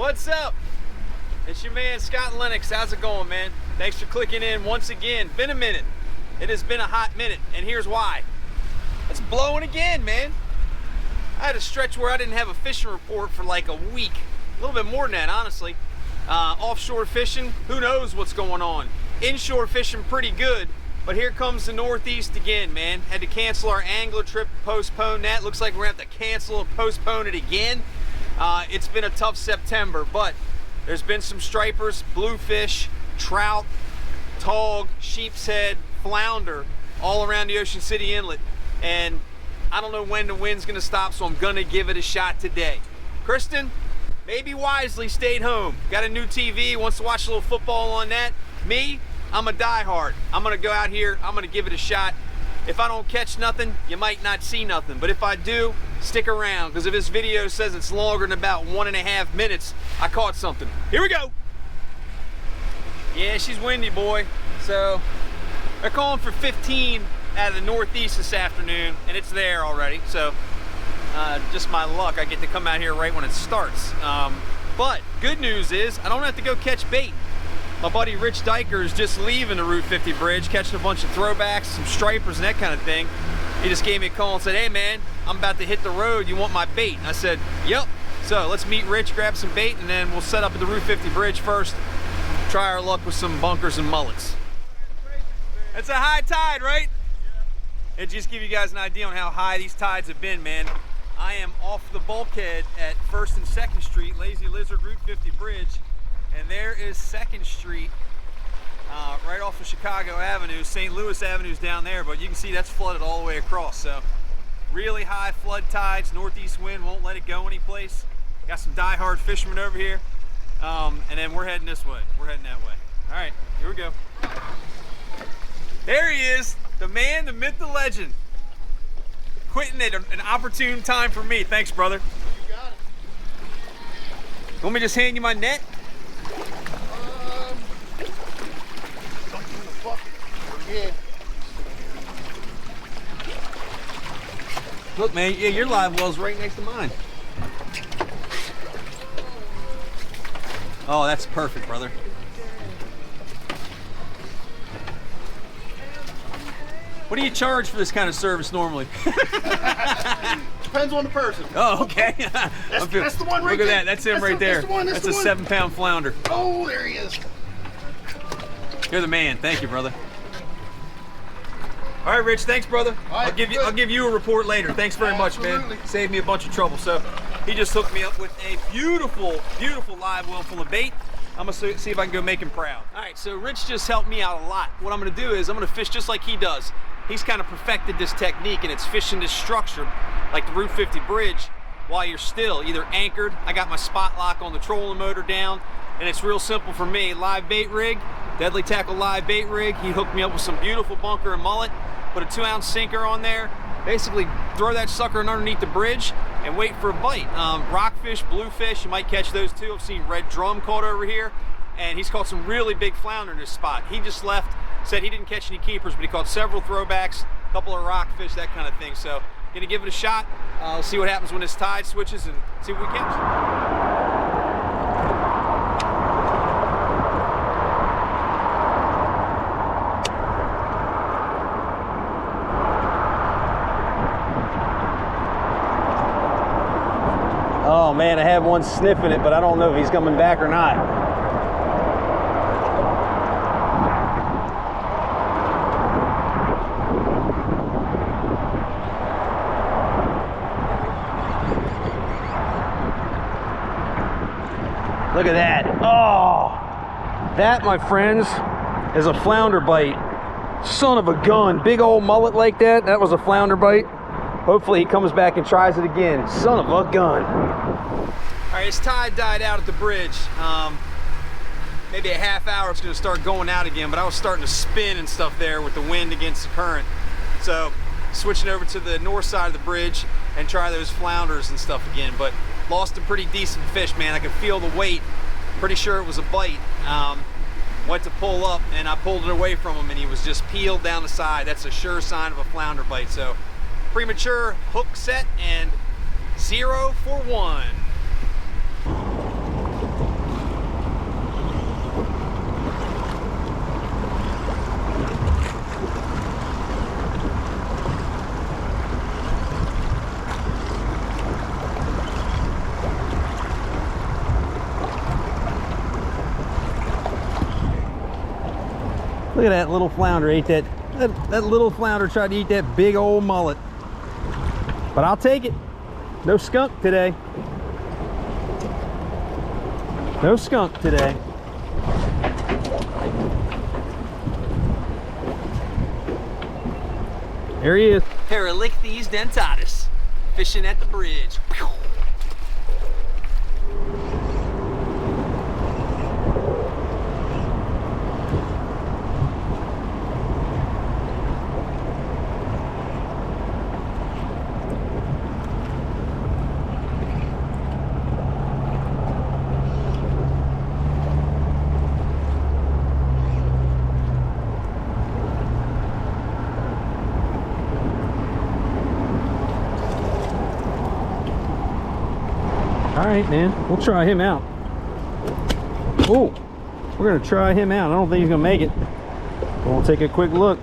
What's up? It's your man Scott and Lennox. How's it going, man? Thanks for clicking in once again. Been a minute. It has been a hot minute, and here's why. It's blowing again, man. I had a stretch where I didn't have a fishing report for like a week. A little bit more than that, honestly. Offshore fishing, who knows what's going on. Inshore fishing pretty good, but here comes the Northeast again, man. Had to cancel our angler trip, postpone that. Looks like we're gonna have to cancel and postpone it again. It's been a tough September, but there's been some stripers, bluefish, trout, tog, sheep's head, flounder, all around the Ocean City Inlet. And I don't know when the wind's gonna stop, so I'm gonna give it a shot today. Kristen, maybe wisely stayed home. Got a new TV, wants to watch a little football on that. Me, I'm a diehard. I'm gonna go out here, I'm gonna give it a shot. If I don't catch nothing, you might not see nothing. But if I do, stick around, because if this video says it's longer than about 1.5 minutes, I caught something. Here we go. Yeah, she's windy, boy. So they're calling for 15 out of the Northeast this afternoon, and it's there already. So just my luck, I get to come out here right when it starts. But good news is I don't have to go catch bait. My buddy Rich Diker is just leaving the Route 50 bridge, catching a bunch of throwbacks, some stripers and that kind of thing. He just gave me a call and said, hey man, I'm about to hit the road, you want my bait? And I said, yep. So let's meet Rich, grab some bait, and then we'll set up at the Route 50 bridge first, try our luck with some bunkers and mullets. It's a high tide, right? It just give you guys an idea on how high these tides have been, man. I am off the bulkhead at 1st and 2nd Street, Lazy Lizard Route 50 bridge. And there is 2nd Street, right off of Chicago Avenue. St. Louis Avenue's down there, but you can see that's flooded all the way across. So really high flood tides, northeast wind won't let it go anyplace. Got some diehard fishermen over here. And then we're heading this way. We're heading that way. All right, here we go. There he is, the man, the myth, the legend. Quitting at an opportune time for me. Thanks, brother. You got it. Want me to just hand you my net? Yeah. Look, man, yeah, your live well's right next to mine. Oh, that's perfect, brother. What do you charge for this kind of service normally? Depends on the person. Oh, okay. That's the one right there. Look at there. that. That's him right there. That's a 7-pound flounder. Oh, there he is. You're the man. Thank you, brother. All right, Rich. Thanks, brother. All right, I'll give you a report later. Thanks very much, man. Saved me a bunch of trouble. So he just hooked me up with a beautiful, beautiful live well full of bait. I'm gonna see if I can go make him proud. All right, so Rich just helped me out a lot. What I'm gonna do is I'm gonna fish just like he does. He's kind of perfected this technique, and it's fishing this structure like the Route 50 bridge while you're still either anchored. I got my spot lock on the trolling motor down, and it's real simple for me. Live bait rig, Deadly Tackle live bait rig. He hooked me up with some beautiful bunker and mullet, put a 2-ounce sinker on there, basically throw that sucker underneath the bridge and wait for a bite. Rockfish, bluefish, you might catch those too. I've seen red drum caught over here, and he's caught some really big flounder in this spot. He just left, said he didn't catch any keepers, but he caught several throwbacks, a couple of rockfish, that kind of thing. So gonna give it a shot. See what happens when this tide switches and see what we catch. Oh man, I have one sniffing it, but I don't know if he's coming back or not. Look at that. Oh, that, my friends, is a flounder bite. Son of a gun. Big old mullet like that. That was a flounder bite. Hopefully he comes back and tries it again. Son of a gun. All right, his tide died out at the bridge. Maybe a half hour it's gonna start going out again, but I was starting to spin and stuff there with the wind against the current. So switching over to the north side of the bridge and try those flounders and stuff again. But lost a pretty decent fish, man. I could feel the weight. Pretty sure it was a bite. Went to pull up and I pulled it away from him and he was just peeled down the side. That's a sure sign of a flounder bite. So premature hook set and 0 for 1. Look at that little flounder ate that little flounder tried to eat that big old mullet. But I'll take it. No skunk today. No skunk today. There he is. Paralichthys dentatus, fishing at the bridge. All right, man, we'll try him out. Oh, we're gonna try him out. I don't think he's gonna make it. We'll take a quick look.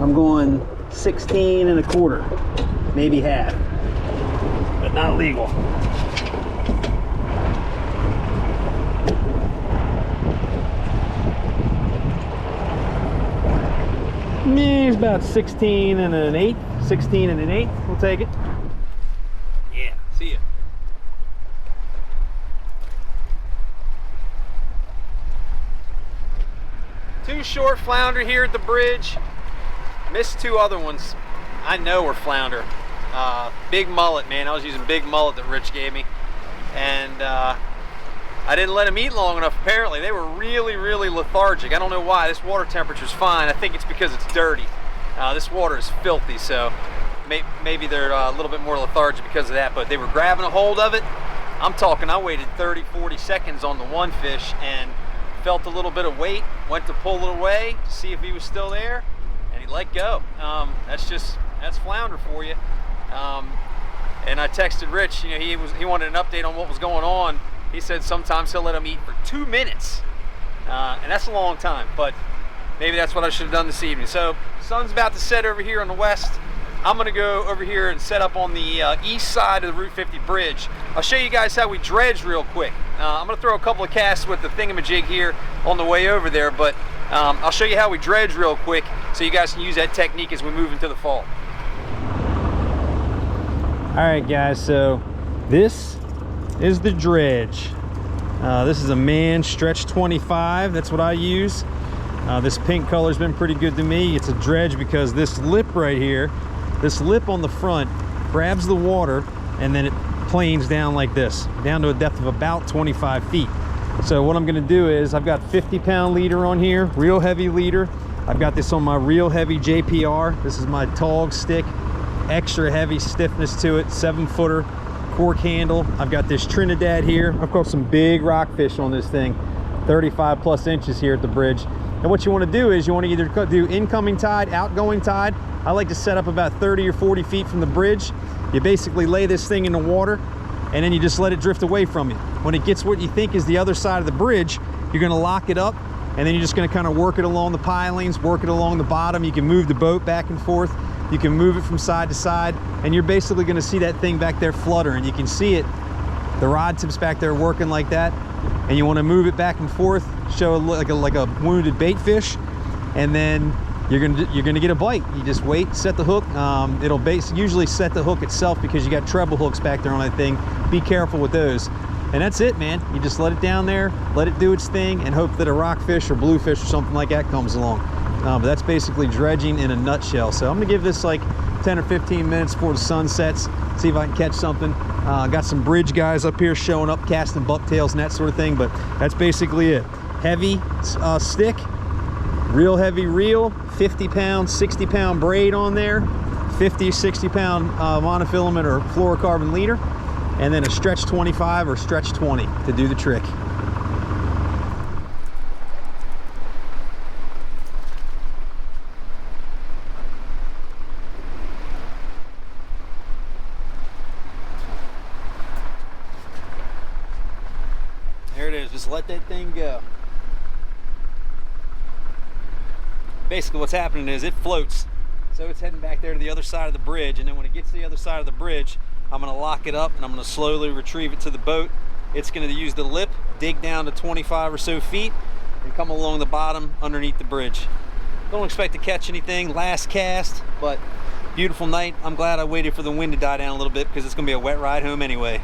I'm going 16 1/4, maybe half, but not legal. He's about 16 1/8, 16 1/8. We'll take it. Yeah, see ya. Two short flounder here at the bridge. Missed two other ones. I know we're flounder. Big mullet, man. I was using big mullet that Rich gave me. And I didn't let them eat long enough, apparently. They were really, really lethargic. I don't know why. This water temperature's fine. I think it's because it's dirty. This water is filthy, so maybe they're a little bit more lethargic because of that. But they were grabbing a hold of it. I'm talking, I waited 30, 40 seconds on the one fish and felt a little bit of weight, went to pull it away to see if he was still there, and he let go. That's flounder for you. And I texted Rich, you know, he wanted an update on what was going on. He said sometimes he'll let them eat for 2 minutes, and that's a long time, but maybe that's what I should have done this evening. So sun's about to set over here on the west. I'm gonna go over here and set up on the east side of the Route 50 bridge. I'll show you guys how we dredge real quick. I'm gonna throw a couple of casts with the thingamajig here on the way over there, but I'll show you how we dredge real quick so you guys can use that technique as we move into the fall. All right, guys, so this is the dredge. This is a Man Stretch 25. That's what I use. This pink color's been pretty good to me. It's a dredge because this lip right here, this lip on the front grabs the water and then it planes down like this, down to a depth of about 25 feet. So what I'm gonna do is I've got 50-pound leader on here, real heavy leader. I've got this on my real heavy JPR. This is my Tog stick, extra heavy stiffness to it, 7-footer cork handle. I've got this Trinidad here. I've caught some big rockfish on this thing, 35 plus inches here at the bridge. And what you want to do is you want to either do incoming tide, outgoing tide. I like to set up about 30 or 40 feet from the bridge. You basically lay this thing in the water and then you just let it drift away from you. When it gets what you think is the other side of the bridge, you're going to lock it up and then you're just going to kind of work it along the pilings, work it along the bottom. You can move the boat back and forth. You can move it from side to side and you're basically going to see that thing back there fluttering. You can see it, the rod tips back there working like that, and you want to move it back and forth, show like a wounded bait fish, and then you're gonna get a bite. You just wait, set the hook. It'll usually set the hook itself because you got treble hooks back there on that thing. Be careful with those. And that's it, man. You just let it down there, let it do its thing, and hope that a rockfish or bluefish or something like that comes along. But that's basically dredging in a nutshell. So I'm gonna give this like 10 or 15 minutes before the sun sets, see if I can catch something. Got some bridge guys up here showing up, casting bucktails and that sort of thing, but that's basically it. Heavy stick, real heavy reel, 50-pound, 60-pound braid on there, 50, 60-pound monofilament or fluorocarbon leader, and then a stretch 25 or stretch 20 to do the trick. There it is, just let that thing go. Basically what's happening is it floats. So it's heading back there to the other side of the bridge, and then when it gets to the other side of the bridge, I'm gonna lock it up and I'm gonna slowly retrieve it to the boat. It's gonna use the lip, dig down to 25 or so feet, and come along the bottom underneath the bridge. Don't expect to catch anything, last cast, but beautiful night. I'm glad I waited for the wind to die down a little bit because it's gonna be a wet ride home anyway.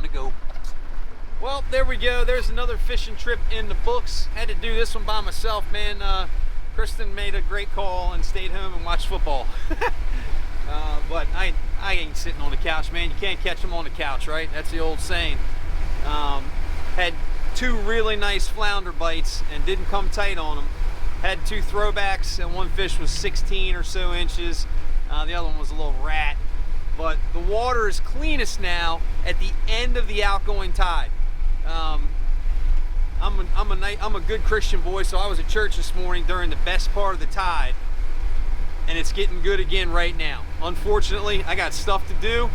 To go. Well, there we go. There's another fishing trip in the books. Had to do this one by myself, man. Kristen made a great call and stayed home and watched football. But I ain't sitting on the couch, man. You can't catch them on the couch, right? That's the old saying. Had 2 really nice flounder bites and didn't come tight on them. Had 2 throwbacks, and one fish was 16 or so inches. The other one was a little rat. But the water is cleanest now at the end of the outgoing tide. I'm a good Christian boy, so I was at church this morning during the best part of the tide, and it's getting good again right now. Unfortunately, I got stuff to do.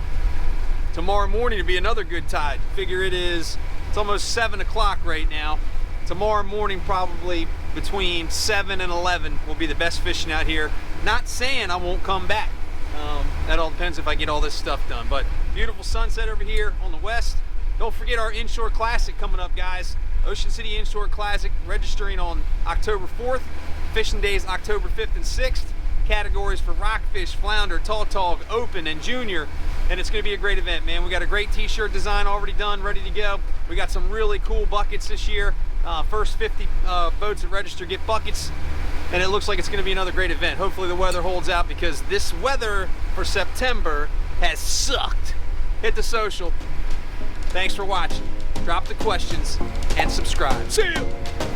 Tomorrow morning to be another good tide. Figure it's almost 7 o'clock right now. Tomorrow morning, probably between 7 and 11 will be the best fishing out here. Not saying I won't come back. That all depends if I get all this stuff done. But beautiful sunset over here on the west. Don't forget our Inshore Classic coming up, guys. Ocean City Inshore Classic registering on October 4th. Fishing days October 5th and 6th. Categories for rockfish, flounder, tautog, open, and junior. And it's going to be a great event, man. We got a great t-shirt design already done, ready to go. We got some really cool buckets this year. First 50 boats that register get buckets. And it looks like it's going to be another great event. Hopefully the weather holds out because this weather for September has sucked. Hit the social. Thanks for watching. Drop the questions and subscribe. See you.